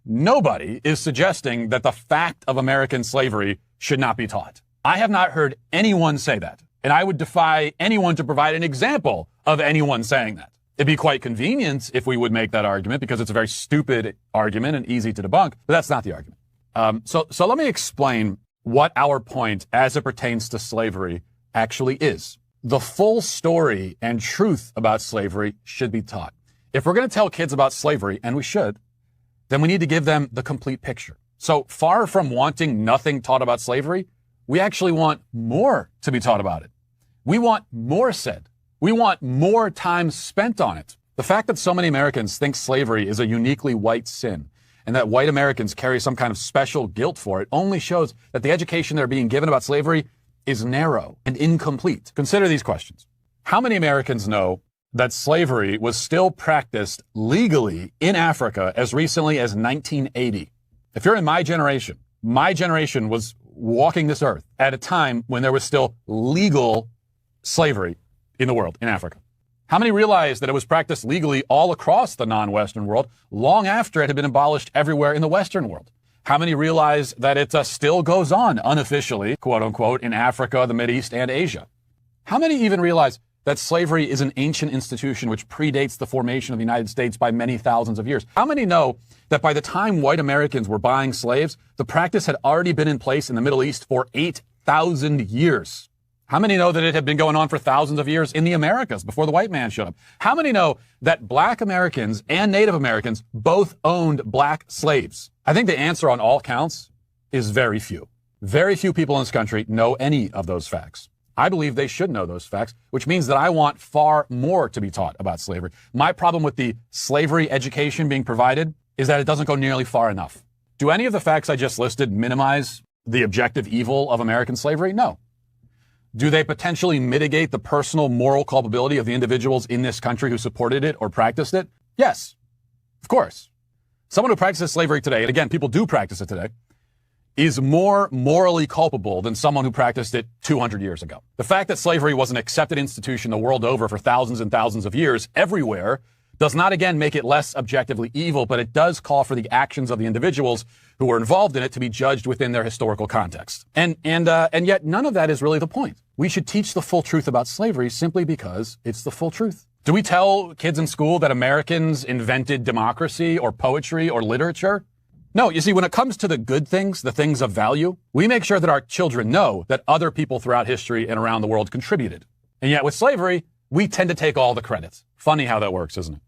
nobody is suggesting that the fact of American slavery should not be taught. I have not heard anyone say that. And I would defy anyone to provide an example of anyone saying that. It'd be quite convenient if we would make that argument because it's a very stupid argument and easy to debunk, but that's not the argument. So let me explain what our point as it pertains to slavery actually is. The full story and truth about slavery should be taught. If we're going to tell kids about slavery, and we should, then we need to give them the complete picture. So far from wanting nothing taught about slavery, we actually want more to be taught about it. We want more said. We want more time spent on it. The fact that so many Americans think slavery is a uniquely white sin and that white Americans carry some kind of special guilt for it only shows that the education they're being given about slavery is narrow and incomplete. Consider these questions. How many Americans know that slavery was still practiced legally in Africa as recently as 1980? If you're in my generation was walking this earth at a time when there was still legal slavery in the world, in Africa. How many realize that it was practiced legally all across the non-Western world long after it had been abolished everywhere in the Western world? How many realize that it still goes on unofficially, quote unquote, in Africa, the Mideast, and Asia? How many even realize that slavery is an ancient institution which predates the formation of the United States by many thousands of years? How many know that by the time white Americans were buying slaves, the practice had already been in place in the Middle East for 8,000 years? How many know that it had been going on for thousands of years in the Americas before the white man showed up? How many know that black Americans and Native Americans both owned black slaves? I think the answer on all counts is very few. Very few people in this country know any of those facts. I believe they should know those facts, which means that I want far more to be taught about slavery. My problem with the slavery education being provided is that it doesn't go nearly far enough. Do any of the facts I just listed minimize the objective evil of American slavery? No. Do they potentially mitigate the personal moral culpability of the individuals in this country who supported it or practiced it? Yes, of course. Someone who practices slavery today, and again, people do practice it today, is more morally culpable than someone who practiced it 200 years ago. The fact that slavery was an accepted institution the world over for thousands and thousands of years everywhere does not, again, make it less objectively evil, but it does call for the actions of the individuals who were involved in it to be judged within their historical context. And yet none of that is really the point. We should teach the full truth about slavery simply because it's the full truth. Do we tell kids in school that Americans invented democracy or poetry or literature? No, you see, when it comes to the good things, the things of value, we make sure that our children know that other people throughout history and around the world contributed. And yet with slavery, we tend to take all the credit. Funny how that works, isn't it?